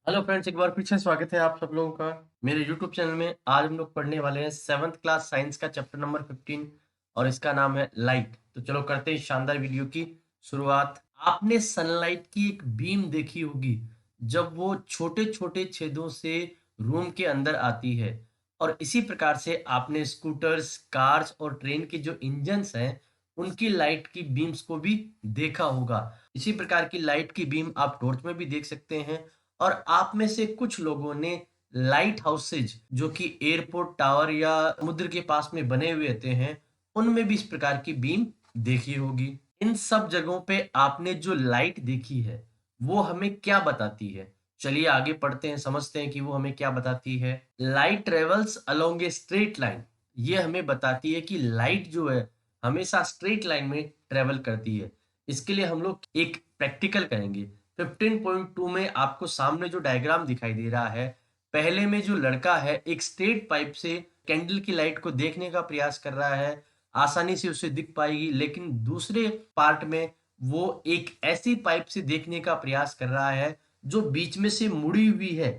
Hello friends, एक बार फिर से स्वागत है आप सब लोगों का मेरे यूट्यूब चैनल में। आज हम लोग पढ़ने वाले हैं 7th क्लास साइंस का चैप्टर नंबर 15 और इसका नाम है लाइट। तो चलो करते हैं इस शानदार वीडियो की शुरुआत। आपने सनलाइट की एक बीम देखी होगी जब वो छोटे छोटे छेदों से रूम के अंदर आती है, और इसी प्रकार से आपने स्कूटर्स, कार्स और ट्रेन के जो इंजन्स हैं उनकी लाइट की बीम्स को भी देखा होगा। इसी प्रकार की लाइट की बीम आप टॉर्च में भी देख सकते हैं। और आप में से कुछ लोगों ने लाइट हाउसेज जो कि एयरपोर्ट टावर या समुद्र के पास में बने हुए रहते हैं, उनमें भी इस प्रकार की बीम देखी होगी। इन सब जगहों पे आपने जो लाइट देखी है वो हमें क्या बताती है? चलिए आगे पढ़ते हैं, समझते हैं कि वो हमें क्या बताती है। Light travels along a straight line. ये हमें बताती है कि लाइट जो है हमेशा स्ट्रेट लाइन में ट्रेवल करती है। इसके लिए हम लोग एक प्रैक्टिकल करेंगे। 15.2 में आपको सामने जो डायग्राम दिखाई दे रहा है, पहले में जो लड़का है एक स्ट्रेट पाइप से कैंडल की लाइट को देखने का प्रयास कर रहा है, आसानी से उसे दिख पाएगी। लेकिन दूसरे पार्ट में वो एक ऐसी पाइप से देखने का प्रयास कर रहा है जो बीच में से मुड़ी हुई है।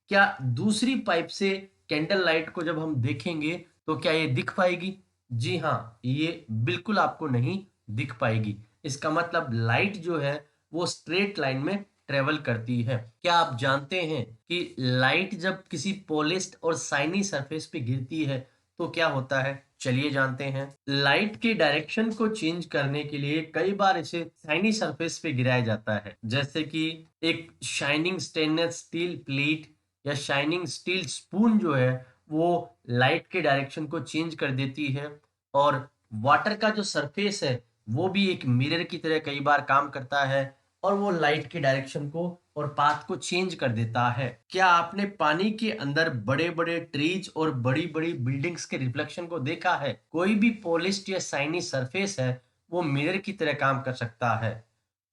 क्या दूसरी पाइप से कैंडल लाइट को जब हम देखेंगे तो क्या ये दिख पाएगी? जी हाँ, ये बिल्कुल आपको नहीं दिख पाएगी। इसका मतलब लाइट जो है वो स्ट्रेट लाइन में ट्रेवल करती है। क्या आप जानते हैं कि लाइट जब किसी पॉलिश्ड और शाइनी सरफेस पे गिरती है तो क्या होता है? चलिए जानते हैं। लाइट के डायरेक्शन को चेंज करने के लिए कई बार इसे शाइनी सरफेस पे गिराया जाता है, जैसे कि एक शाइनिंग स्टेनलेस स्टील प्लेट या शाइनिंग स्टील स्पून जो है वो लाइट के डायरेक्शन को चेंज कर देती है। और वाटर का जो सरफेस है वो भी एक मिरर की तरह कई बार काम करता है और वो लाइट के डायरेक्शन को और पाथ को चेंज कर देता है। क्या आपने पानी के अंदर बड़े-बड़े ट्रीज और बड़ी-बड़ी बिल्डिंग्स के रिफ्लेक्शन को देखा है? कोई भी पॉलिश्ड या शाइनी सरफेस है, वो मिरर की तरह काम कर सकता है।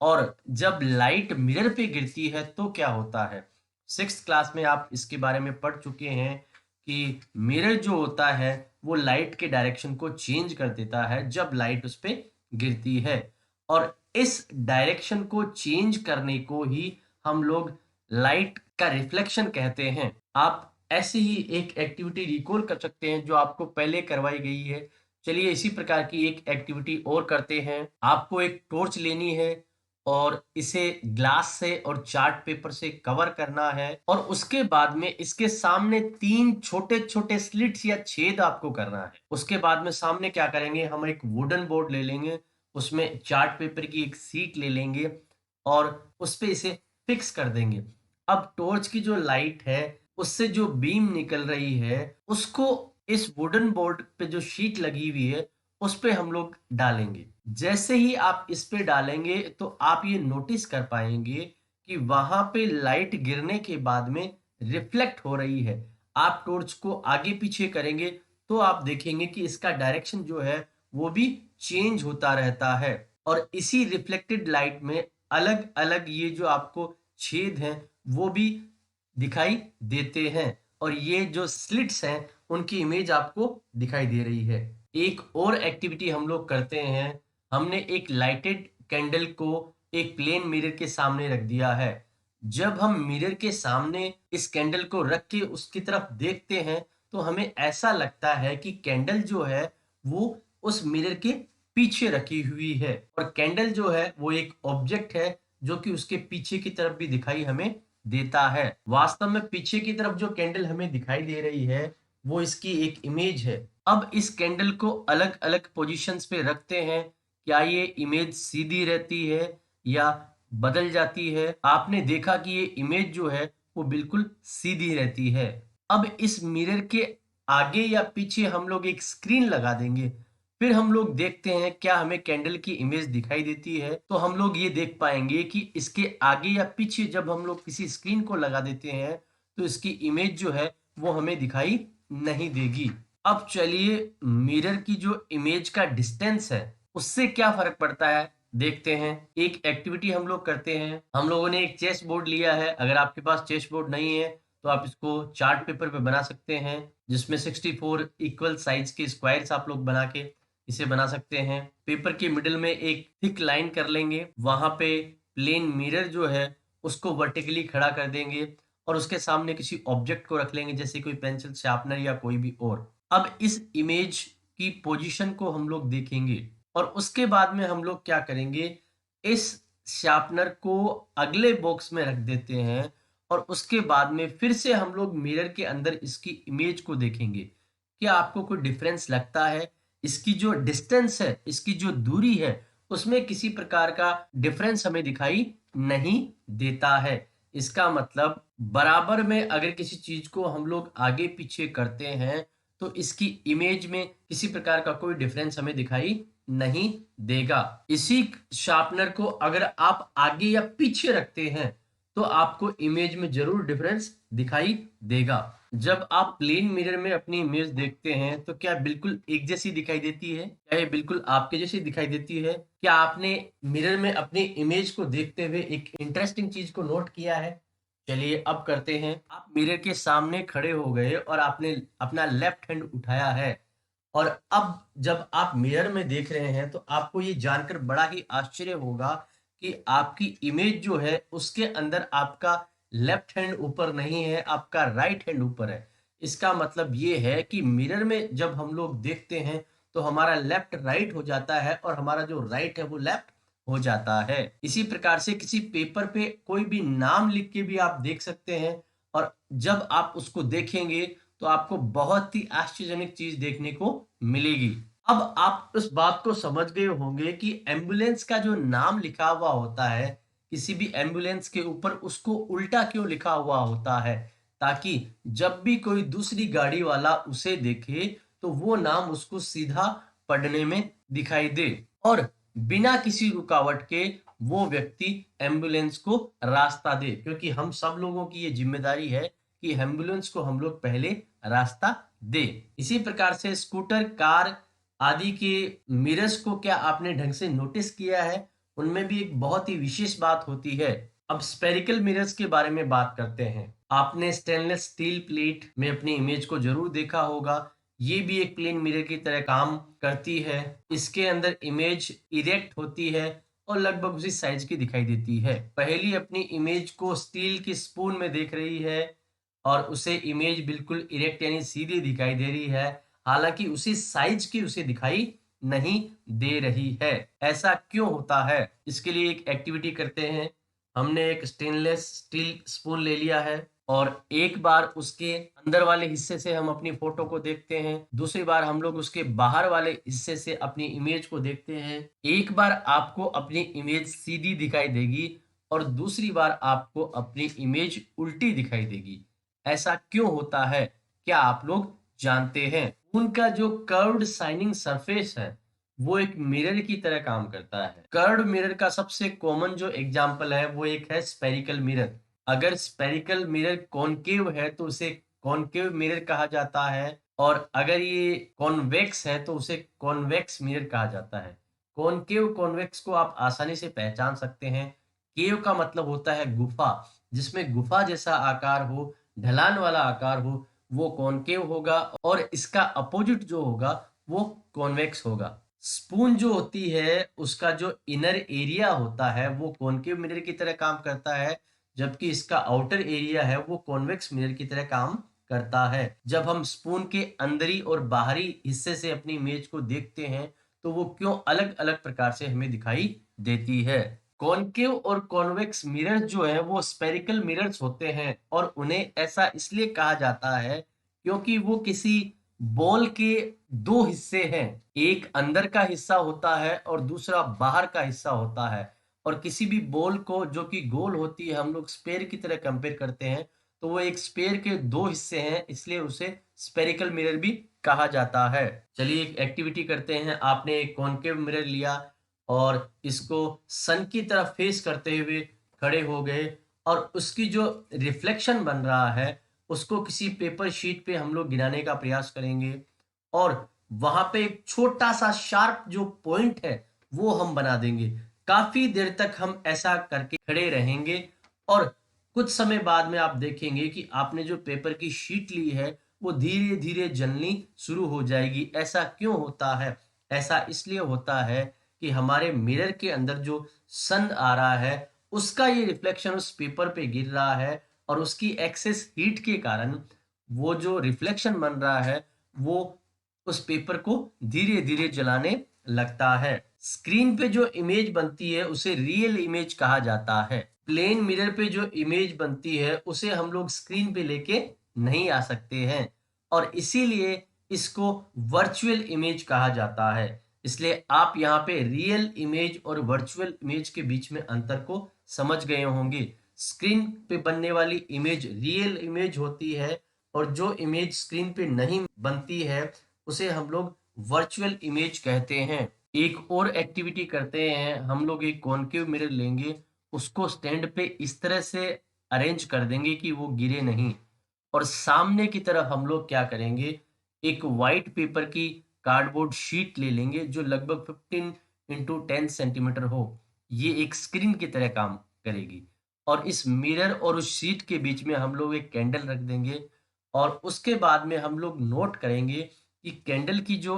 और जब लाइट मिरर पे गिरती है तो क्या होता है? 6th क्लास में आप इसके बारे में पढ़ चुके हैं कि मिरर जो होता है वो लाइट के डायरेक्शन को चेंज कर देता है जब लाइट उस पे गिरती है। और इस डायरेक्शन को चेंज करने को ही हम लोग लाइट का रिफ्लेक्शन कहते हैं। आप ऐसे ही एक एक्टिविटी रिकॉल कर सकते हैं जो आपको पहले करवाई गई है। चलिए इसी प्रकार की एक एक्टिविटी और करते हैं। आपको एक टॉर्च लेनी है और इसे ग्लास से और चार्ट पेपर से कवर करना है, और उसके बाद में इसके सामने 3 छोटे-छोटे स्लिट्स या छेद आपको करना है। उसके बाद में सामने क्या करेंगे, हम एक वुडन बोर्ड ले लेंगे, उसमें चार्ट पेपर की एक शीट ले लेंगे और उस पे इसे फिक्स कर देंगे। अब टॉर्च की जो लाइट है, उससे जो बीम निकल रही है, उसको इस वुडन बोर्ड पे जो शीट लगी हुई है, उस पे हम लोग डालेंगे। जैसे ही आप इस पे डालेंगे तो आप ये नोटिस कर पाएँगे कि वहाँ पे लाइट गिरने के बाद में रिफ्लेक्ट हो रही है। आप टॉर्च को आगे-पीछे करेंगे तो आप देखेंगे कि इसका डायरेक्शन जो है वो भी चेंज होता रहता है। और इसी रिफ्लेक्टेड लाइट में अलग-अलग ये जो आपको छेद हैं वो भी दिखाई देते हैं, और ये जो स्लिट्स हैं उनकी इमेज आपको दिखाई दे रही है। एक और एक्टिविटी हम लोग करते हैं। हमने एक लाइटेड कैंडल को एक प्लेन मिरर के सामने रख दिया है। जब हम मिरर के सामने इस कैंडल को रख के उसकी तरफ देखते हैं तो हमें ऐसा लगता है कि कैंडल जो है वो उस मिरर के पीछे रखी हुई है, और कैंडल जो है वो एक ऑब्जेक्ट है जो कि उसके पीछे की तरफ भी दिखाई हमें देता है। वास्तव में पीछे की तरफ जो कैंडल हमें दिखाई दे रही है वो इसकी एक इमेज है। अब इस कैंडल को अलग-अलग पोजीशंस पे रखते हैं। क्या ये इमेज सीधी रहती है या बदल जाती है? आपने देखा कि ये इमेज जो है वो बिल्कुल सीधी रहती है। अब इस मिरर के आगे या पीछे हम लोग एक स्क्रीन लगा देंगे। फिर हम लोग देखते हैं क्या हमें कैंडल की इमेज दिखाई देती है। तो हम लोग ये देख पाएंगे कि इसके आगे या पीछे जब हम लोग किसी स्क्रीन को लगा देते हैं तो इसकी इमेज जो है वो हमें दिखाई नहीं देगी। अब चलिए मिरर की जो इमेज का डिस्टेंस है उससे क्या फर्क पड़ता है देखते हैं। एक एक्टिविटी हम लोग करते हैं। हम लोगों ने एक चेस बोर्ड लिया है। अगर आपके पास चेस बोर्ड नहीं है तो आप इसको चार्ट पेपर पे बना सकते हैं, जिसमें 64 इक्वल साइज के स्क्वायर्स आप लोग बना के इसे बना सकते हैं। पेपर के मिडिल में एक थिक लाइन कर लेंगे, वहां पे प्लेन मिरर जो है उसको वर्टिकली खड़ा कर देंगे और उसके सामने किसी ऑब्जेक्ट को रख लेंगे, जैसे कोई पेंसिल शार्पनर या कोई भी और। अब इस इमेज की पोजीशन को हम लोग देखेंगे और उसके बाद में हम लोग क्या करेंगे, इस शार्पनर को अगले बॉक्स में रख देते हैं और उसके बाद में फिर से हम लोग मिरर के अंदर इसकी इमेज को देखेंगे। क्या आपको कोई डिफरेंस लगता है? इसकी जो डिस्टेंस है, इसकी जो दूरी है, उसमें किसी प्रकार का डिफरेंस हमें दिखाई नहीं देता है। इसका मतलब बराबर में अगर किसी चीज को हम लोग आगे पीछे करते हैं तो इसकी इमेज में किसी प्रकार का कोई डिफरेंस हमें दिखाई नहीं देगा। इसी शार्पनर को अगर आप आगे या पीछे रखते हैं तो आपको इमेज में जरूर डिफरेंस दिखाई देगा। जब आप प्लेन मिरर में अपनी इमेज देखते हैं तो क्या बिल्कुल एक जैसी दिखाई देती है? क्या ये बिल्कुल आपके जैसी दिखाई देती है? क्या आपने मिरर में अपनी इमेज को देखते हुए एक इंटरेस्टिंग चीज को नोट किया है? चलिए अब करते हैं। आप मिरर के सामने खड़े हो गए और आपने अपना लेफ्ट हैंड उठाया है और अब जब आप मिरर में देख रहे हैं तो आपको ये जानकर बड़ा ही आश्चर्य होगा कि आपकी इमेज जो है उसके अंदर आपका लेफ्ट हैंड ऊपर नहीं है, आपका राइट हैंड ऊपर है। इसका मतलब ये है कि मिरर में जब हम लोग देखते हैं तो हमारा लेफ्ट राइट हो जाता है और हमारा जो राइट है वो लेफ्ट हो जाता है। इसी प्रकार से किसी पेपर पे कोई भी नाम लिख के भी आप देख सकते हैं और जब आप उसको देखेंगे तो आपको बहुत ही आश्चर्यजनक चीज देखने को मिलेगी। अब आप उस बात को समझ गए होंगे कि एम्बुलेंस का जो नाम लिखा हुआ होता है, किसी भी एम्बुलेंस के ऊपर उसको उल्टा क्यों लिखा हुआ होता है, ताकि जब भी कोई दूसरी गाड़ी वाला उसे देखे तो वो नाम उसको सीधा पढ़ने में दिखाई दे और बिना किसी रुकावट के वो व्यक्ति एम्बुलेंस को रास्ता दे। क्योंकि हम सब लोगों की ये जिम्मेदारी है कि एम्बुलेंस को हम लोग पहले रास्ता दे। इसी प्रकार से स्कूटर, कार आदि के मिरर्स को क्या आपने ढंग से नोटिस किया है? उनमें भी एक बहुत ही विशेष बात होती है। अब स्पेरिकल मिरर्स के बारे में बात करते हैं। आपने स्टेनलेस स्टील प्लेट में अपनी इमेज को जरूर देखा होगा। ये भी एक प्लेन मिरर की तरह काम करती है। इसके अंदर इमेज इरेक्ट होती है और लगभग उसी साइज की दिखाई देती है। पहली अपनी इमेज को स्टील की स्पून में देख रही है और उसे इमेज बिल्कुल इरेक्ट यानी सीधी दिखाई दे रही है, हालांकि उसी साइज की उसे दिखाई नहीं दे रही है। ऐसा क्यों होता है? इसके लिए एक एक्टिविटी करते हैं। हमने एक स्टेनलेस स्टील स्पून ले लिया है और एक बार उसके अंदर वाले हिस्से से हम अपनी फोटो को देखते हैं, दूसरी बार हम लोग उसके बाहर वाले हिस्से से अपनी इमेज को देखते हैं। एक बार आपको अपनी इमेज सीधी दिखाई देगी और दूसरी बार आपको अपनी इमेज उल्टी दिखाई देगी। ऐसा क्यों होता है, क्या आप लोग जानते हैं? उनका जो कर्व्ड शाइनिंग सरफेस है वो एक मिरर की तरह काम करता है। कर्व्ड मिरर का सबसे कॉमन जो एग्जांपल है वो एक है स्पेरिकल मिरर। अगर स्पेरिकल मिरर कॉनकेव है तो उसे कॉनकेव मिरर कहा जाता है और अगर ये कॉन्वेक्स है तो उसे कॉन्वेक्स मिरर कहा जाता है। कॉनकेव कॉन्वेक्स को आप आसानी से पहचान सकते हैं। केव का मतलब होता है गुफा, जिसमें गुफा जैसा आकार हो, ढलान वाला आकार हो, वो कॉनकेव होगा और इसका अपोजिट जो होगा वो कॉन्वेक्स होगा। स्पून जो होती है उसका जो इनर एरिया होता है वो कॉनकेव मिरर की तरह काम करता है, जबकि इसका आउटर एरिया है वो कॉन्वेक्स मिरर की तरह काम करता है। जब हम स्पून के अंदरी और बाहरी हिस्से से अपनी इमेज को देखते हैं तो वो क्यों अलग अलग प्रकार से हमें दिखाई देती है। कॉनकेव और कॉन्वेक्स मिरर्स जो है वो स्पेरिकल मिरर्स होते हैं और उन्हें ऐसा इसलिए कहा जाता है क्योंकि वो किसी बॉल के दो हिस्से हैं, एक अंदर का हिस्सा होता है और दूसरा बाहर का हिस्सा होता है। और किसी भी बॉल को जो कि गोल होती है हम लोग स्पेयर की तरह कंपेयर करते हैं, तो वो एक स्पेयर के दो हिस्से हैं, इसलिए उसे स्पेरिकल मिरर भी कहा जाता है। चलिए एक एक्टिविटी करते हैं। आपने एक कॉनकेव मिरर लिया और इसको सन की तरफ फेस करते हुए खड़े हो गए और उसकी जो रिफ्लेक्शन बन रहा है उसको किसी पेपर शीट पे हम लोग गिराने का प्रयास करेंगे और वहां पे एक छोटा सा शार्प जो पॉइंट है वो हम बना देंगे। काफी देर तक हम ऐसा करके खड़े रहेंगे और कुछ समय बाद में आप देखेंगे कि आपने जो पेपर की शीट ली है वो धीरे धीरे जलनी शुरू हो जाएगी। ऐसा क्यों होता है? ऐसा इसलिए होता है कि हमारे मिरर के अंदर जो सन आ रहा है उसका ये रिफ्लेक्शन उस पेपर पे गिर रहा है और उसकी एक्सेस हीट के कारण वो जो रिफ्लेक्शन बन रहा है वो उस पेपर को धीरे धीरे जलाने लगता है। स्क्रीन पे जो इमेज बनती है उसे रियल इमेज कहा जाता है। प्लेन मिरर पे जो इमेज बनती है उसे हम लोग स्क्रीन पे लेके नहीं आ सकते हैं और इसीलिए इसको वर्चुअल इमेज कहा जाता है। इसलिए आप यहाँ पे रियल इमेज और वर्चुअल इमेज के बीच में अंतर को समझ गए होंगे। स्क्रीन पे बनने वाली इमेज रियल इमेज होती है और जो इमेज स्क्रीन पे नहीं बनती है उसे हम लोग वर्चुअल इमेज कहते हैं। एक और एक्टिविटी करते हैं, हम लोग एक कॉनकेव मिरर लेंगे, उसको स्टैंड पे इस तरह से अरेंज कर देंगे कि वो गिरे नहीं और सामने की तरफ हम लोग क्या करेंगे, एक वाइट पेपर की कार्डबोर्ड शीट ले लेंगे जो लगभग 15x10 सेंटीमीटर हो। ये एक स्क्रीन की तरह काम करेगी और इस मिरर और उस शीट के बीच में हम लोग एक कैंडल रख देंगे और उसके बाद में हम लोग नोट करेंगे कि कैंडल की जो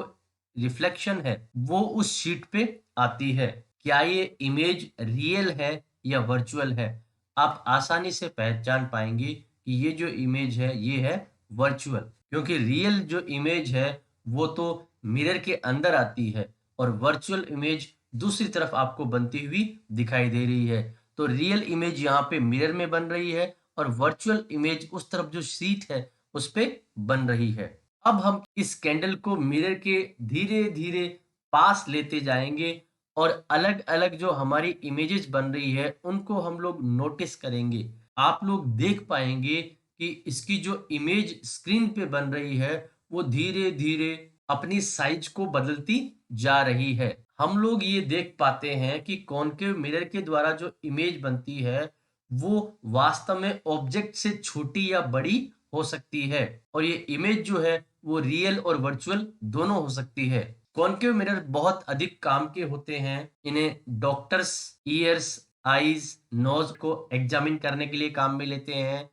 रिफ्लेक्शन है वो उस शीट पे आती है। क्या ये इमेज रियल है या वर्चुअल है? आप आसानी से पहचान पाएंगे कि ये जो इमेज है ये है वर्चुअल, क्योंकि रियल जो इमेज है वो तो मिरर के अंदर आती है और वर्चुअल इमेज दूसरी तरफ आपको बनती हुई दिखाई दे रही है। तो रियल इमेज यहाँ पे मिरर में बन रही है और वर्चुअल इमेज उस तरफ जो शीट है उस पे बन रही है। अब हम इस कैंडल को मिरर के धीरे धीरे पास लेते जाएंगे और अलग अलग जो हमारी इमेजेस बन रही है उनको हम लोग नोटिस करेंगे। आप लोग देख पाएंगे कि इसकी जो इमेज स्क्रीन पे बन रही है वो धीरे धीरे अपनी साइज को बदलती जा रही है। हम लोग ये देख पाते हैं कि कॉनकेव मिरर के द्वारा जो इमेज बनती है वो वास्तव में ऑब्जेक्ट से छोटी या बड़ी हो सकती है और ये इमेज जो है वो रियल और वर्चुअल दोनों हो सकती है। कॉनकेव मिरर बहुत अधिक काम के होते हैं। इन्हें डॉक्टर्स ईयर्स, आईज, नोज को एग्जामिन करने के लिए काम में लेते हैं।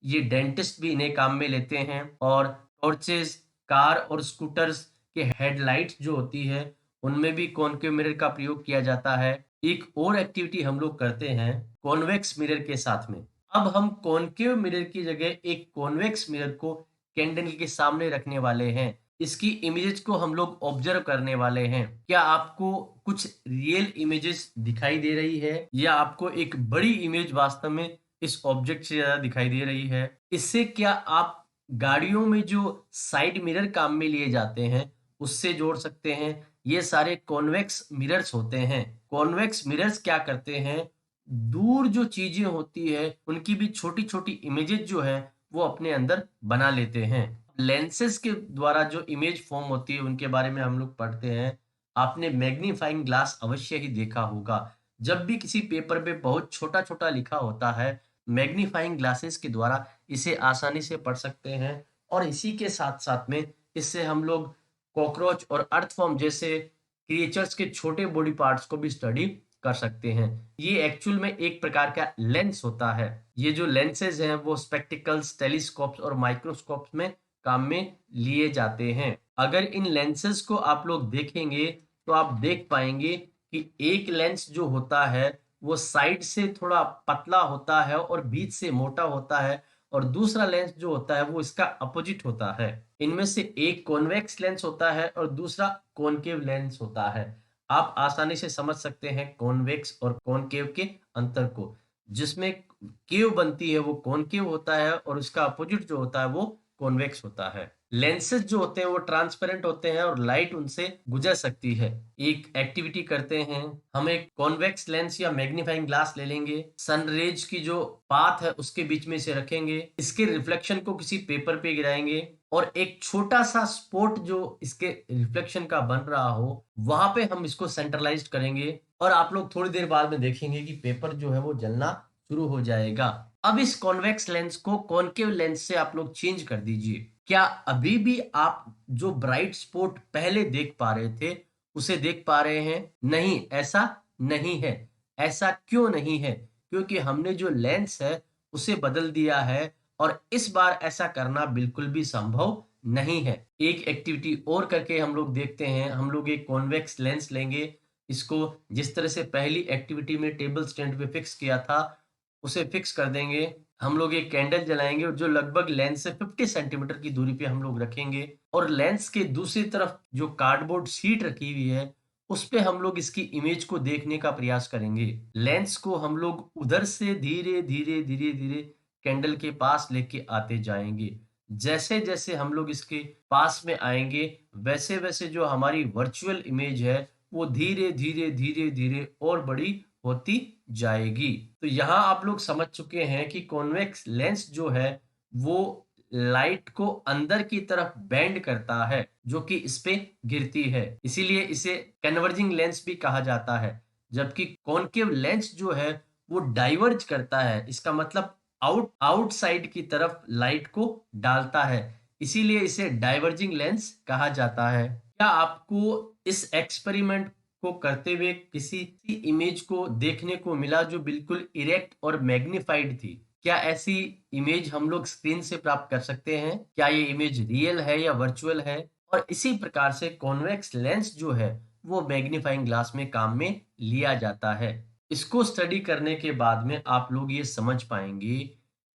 ये डेंटिस्ट भी इन्हें काम में लेते हैं और टॉर्चेस, कार और स्कूटर्स के हेडलाइट्स जो होती है उनमें भी कॉनकेव मिरर का प्रयोग किया जाता है। एक और एक्टिविटी हम लोग करते हैं कॉन्वेक्स मिरर के साथ में। अब हम कॉनकेव मिरर की जगह एक कॉन्वेक्स मिरर को कैंडल के सामने रखने वाले हैं। इसकी इमेजेस को हम लोग ऑब्जर्व करने वाले हैं। क्या आपको कुछ रियल इमेजेस दिखाई दे रही है या आपको एक बड़ी इमेज वास्तव में इस ऑब्जेक्ट से ज्यादा दिखाई दे रही है? इससे क्या आप गाड़ियों में जो साइड मिरर काम में लिए जाते हैं उससे जोड़ सकते हैं। ये सारे कॉन्वेक्स मिरर्स होते हैं। कॉन्वेक्स मिरर्स क्या करते हैं, दूर जो चीजें होती है उनकी भी छोटी छोटी इमेजेस जो है वो अपने अंदर बना लेते हैं। लेंसेज के द्वारा जो इमेज फॉर्म होती है उनके बारे में हम लोग पढ़ते हैं। आपने मैग्नीफाइंग ग्लास अवश्य ही देखा होगा। जब भी किसी पेपर पे बहुत छोटा छोटा लिखा होता है मैग्नीफाइंग ग्लासेस के द्वारा इसे आसानी से पढ़ सकते हैं और इसी के साथ साथ में इससे हम लोग कॉकरोच और अर्थवर्म जैसे क्रिएचर्स के छोटे बॉडी पार्ट्स को भी स्टडी कर सकते हैं। ये एक्चुअल में एक प्रकार का लेंस होता है। ये जो लेंसेज हैं वो स्पेक्टिकल्स, टेलीस्कोप्स और माइक्रोस्कोप्स में काम में लिए जाते हैं। अगर इन लेंसेज को आप लोग देखेंगे तो आप देख पाएंगे कि एक लेंस जो होता है वो साइड से थोड़ा पतला होता है और बीच से मोटा होता है और दूसरा लेंस जो होता है वो इसका अपोजिट होता है। इनमें से एक कॉन्वेक्स लेंस होता है और दूसरा कॉनकेव लेंस होता है। आप आसानी से समझ सकते हैं कॉन्वेक्स और कॉनकेव के अंतर को। जिसमें केव बनती है वो कॉनकेव होता है और उसका अपोजिट जो होता है वो कॉन्वेक्स होता है। लेंसेज जो होते हैं वो ट्रांसपेरेंट होते हैं और लाइट उनसे गुजर सकती है। एक एक्टिविटी करते हैं, हम एक कॉन्वेक्स लेंस या मैग्नीफाइंग ग्लास ले लेंगे, सन रेज की जो पाथ है उसके बीच में से रखेंगे, इसके रिफ्लेक्शन को किसी पेपर पे गिराएंगे और एक छोटा सा स्पॉट जो इसके रिफ्लेक्शन का बन रहा हो वहां पे हम इसको सेंट्रलाइज्ड करेंगे और आप लोग थोड़ी देर बाद में देखेंगे कि पेपर जो है वो जलना शुरू हो जाएगा। अब इस कॉन्वेक्स लेंस को कॉनकेव लेंस से आप लोग चेंज कर दीजिए। क्या अभी भी आप जो ब्राइट स्पॉट पहले देख पा रहे थे उसे देख पा रहे हैं? नहीं, ऐसा नहीं है। ऐसा क्यों नहीं है? क्योंकि हमने जो लेंस है उसे बदल दिया है और इस बार ऐसा करना बिल्कुल भी संभव नहीं है। एक एक्टिविटी और करके हम लोग देखते हैं। हम लोग एक कॉन्वेक्स लेंस लेंगे, इसको जिस तरह से पहली एक्टिविटी में टेबल स्टैंड पे फिक्स किया था उसे फिक्स कर देंगे। हम लोग एक कैंडल जलाएंगे जो लगभग लेंस से 50 सेंटीमीटर की दूरी पे हम लोग रखेंगे और लेंस के दूसरी तरफ जो कार्डबोर्ड शीट रखी हुई है उस पे हम लोग इसकी इमेज को देखने का प्रयास करेंगे। लेंस को हम लोग उधर से धीरे धीरे धीरे धीरे कैंडल के पास लेके आते जाएंगे। जैसे जैसे हम लोग इसके पास में आएंगे वैसे वैसे जो हमारी वर्चुअल इमेज है वो धीरे धीरे धीरे धीरे और बड़ी होती जाएगी। तो यहाँ आप लोग समझ चुके हैं कि कॉन्वेक्स लेंस जो है वो लाइट को अंदर की तरफ बेंड करता है जो कि इस पे गिरती है, इसीलिए इसे कन्वर्जिंग लेंस भी कहा जाता है। जबकि कॉनकेव लेंस जो है वो डाइवर्ज करता है, इसका मतलब आउटसाइड की तरफ लाइट को डालता है, इसीलिए इसे डाइवर्जिंग लेंस कहा जाता है। क्या आपको इस एक्सपेरिमेंट को करते हुए किसी इमेज को देखने को मिला जो बिल्कुल इरेक्ट और मैग्नीफाइड थी? क्या ऐसी इमेज हम लोग स्क्रीन से प्राप्त कर सकते हैं? क्या ये इमेज रियल है या वर्चुअल है? और इसी प्रकार से कॉन्वेक्स लेंस जो है वो मैग्नीफाइंग ग्लास में काम में लिया जाता है। इसको स्टडी करने के बाद में आप लोग ये समझ पाएंगे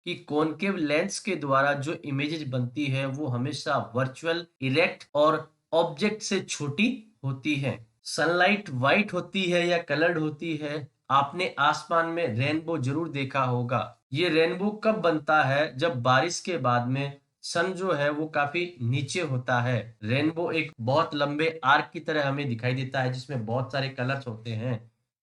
कि कॉनकेव लेंस के द्वारा जो इमेजेस बनती है वो हमेशा वर्चुअल, इरेक्ट और ऑब्जेक्ट से छोटी होती है। सनलाइट व्हाइट होती है या कलर्ड होती है? आपने आसमान में रेनबो जरूर देखा होगा। ये रेनबो कब बनता है? जब बारिश के बाद में सन जो है वो काफी नीचे होता है। रेनबो एक बहुत लंबे आर्क की तरह हमें दिखाई देता है जिसमें बहुत सारे कलर्स होते हैं।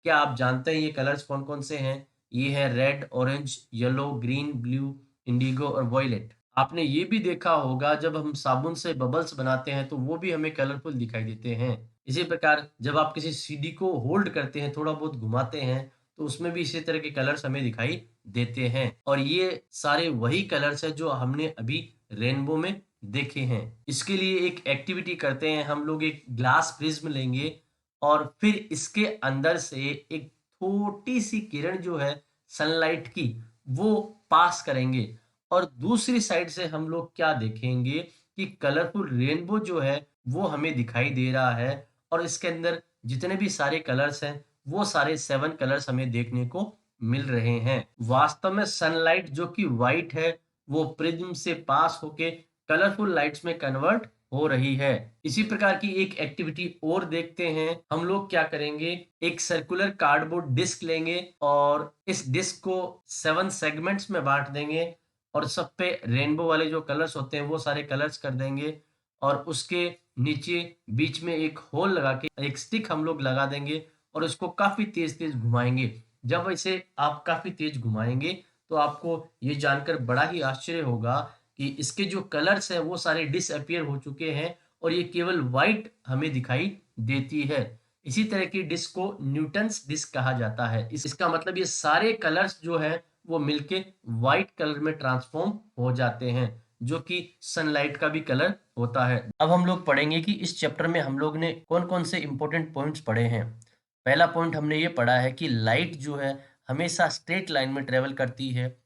क्या आप जानते हैं ये कलर्स कौन कौन से हैं? ये है red, orange, yellow, green, blue, Indigo और वॉयलेट। आपने ये भी देखा होगा जब हम साबुन से बबल्स बनाते हैं तो वो भी हमें कलरफुल दिखाई देते हैं। इसी प्रकार जब आप किसी सीडी को होल्ड करते हैं, थोड़ा बहुत घुमाते हैं, तो उसमें भी इसी तरह के कलर्स हमें दिखाई देते हैं और ये सारे वही कलर्स हैं जो हमने अभी रेनबो में देखे हैं। इसके लिए एक एक्टिविटी करते हैं, हम लोग एक ग्लास प्रिज्म लेंगे और फिर इसके अंदर से एक छोटी सी किरण जो है सनलाइट की वो पास करेंगे और दूसरी साइड से हम लोग क्या देखेंगे कि कलरफुल रेनबो जो है वो हमें दिखाई दे रहा है और इसके अंदर जितने भी सारे कलर्स हैं वो सारे 7 कलर्स हमें देखने को मिल रहे हैं। वास्तव में सनलाइट जो कि व्हाइट है वो प्रिज्म से पास होके कलरफुल लाइट्स में कन्वर्ट हो रही है। इसी प्रकार की एक एक्टिविटी और देखते हैं। हम लोग क्या करेंगे, एक सर्कुलर कार्डबोर्ड डिस्क लेंगे और इस डिस्क को 7 सेगमेंट्स में बांट देंगे और सब पे रेनबो वाले जो कलर्स होते हैं वो सारे कलर्स कर देंगे और उसके नीचे बीच में एक होल लगा के एक स्टिक हम लोग लगा देंगे और उसको काफी तेज तेज घुमाएंगे। जब इसे आप काफी तेज घुमाएंगे तो आपको ये जानकर बड़ा ही आश्चर्य होगा कि इसके जो कलर्स हैं वो सारे डिसअपियर हो चुके हैं और ये केवल व्हाइट हमें दिखाई देती है। इसी तरह की डिस्क को न्यूटन्स डिस्क कहा जाता है। इसका मतलब ये सारे कलर्स जो है वो मिलके व्हाइट कलर में ट्रांसफॉर्म हो जाते हैं जो कि सनलाइट का भी कलर होता है। अब हम लोग पढ़ेंगे कि इस चैप्टर में हम लोग ने कौन कौन से इंपॉर्टेंट पॉइंट्स पढ़े हैं। पहला पॉइंट हमने ये पढ़ा है कि लाइट जो है हमेशा स्ट्रेट लाइन में ट्रेवल करती है।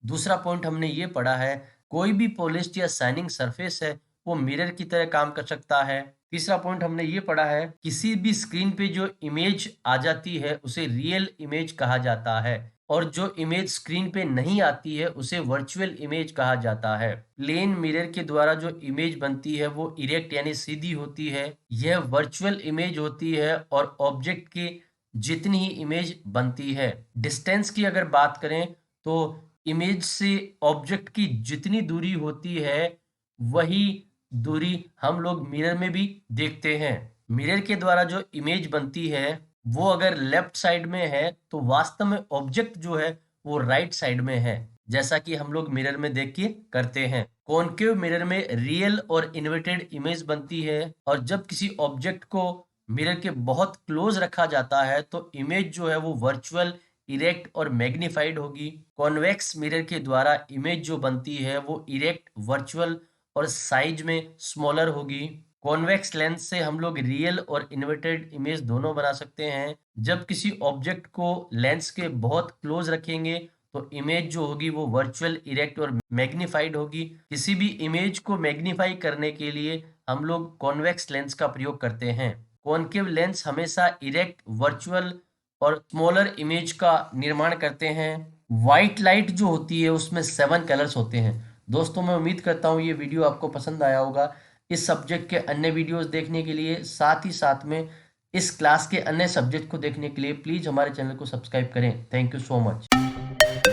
दूसरा पॉइंट हमने ये पढ़ा है कोई भी पॉलिश्ड या शाइनिंग सरफेस है वो मिरर की तरह काम कर सकता है। तीसरा पॉइंट हमने ये पढ़ा है किसी भी स्क्रीन पे जो इमेज आ जाती है उसे रियल इमेज कहा जाता है और जो इमेज स्क्रीन पे नहीं आती है उसे वर्चुअल इमेज कहा जाता है। प्लेन मिरर के द्वारा जो इमेज बनती है वो इरेक्ट यानी सीधी होती है, यह वर्चुअल इमेज होती है और ऑब्जेक्ट की जितनी ही इमेज बनती है। डिस्टेंस की अगर बात करें तो इमेज से ऑब्जेक्ट की जितनी दूरी होती है वही दूरी हम लोग मिरर में भी देखते हैं। मिरर के द्वारा जो इमेज बनती है वो अगर लेफ्ट साइड में है तो वास्तव में ऑब्जेक्ट जो है वो राइट साइड में है, जैसा कि हम लोग मिरर में देख के करते हैं। कॉनकेव मिरर में रियल और इन्वर्टेड इमेज बनती है और जब किसी ऑब्जेक्ट को मिरर के बहुत क्लोज रखा जाता है तो इमेज जो है वो वर्चुअल, इरेक्ट और मैग्नीफाइड होगी। कॉन्वेक्स मिरर के द्वारा इमेज जो बनती है वो इरेक्ट, वर्चुअल और साइज में स्मॉलर होगी। कॉन्वेक्स लेंस से हम लोग रियल और इन्वर्टेड इमेज दोनों बना सकते हैं। जब किसी ऑब्जेक्ट को लेंस के बहुत क्लोज रखेंगे तो इमेज जो होगी वो वर्चुअल, इरेक्ट और मैग्नीफाइड होगी। किसी भी इमेज को मैग्नीफाई करने के लिए हम लोग कॉन्वेक्स लेंस का प्रयोग करते हैं। कॉनकेव लेंस हमेशा इरेक्ट, वर्चुअल और स्मॉलर इमेज का निर्माण करते हैं। व्हाइट लाइट जो होती है उसमें 7 कलर्स होते हैं। दोस्तों मैं उम्मीद करता हूँ ये वीडियो आपको पसंद आया होगा। इस सब्जेक्ट के अन्य वीडियोस देखने के लिए, साथ ही साथ में इस क्लास के अन्य सब्जेक्ट को देखने के लिए प्लीज़ हमारे चैनल को सब्सक्राइब करें। Thank you so much.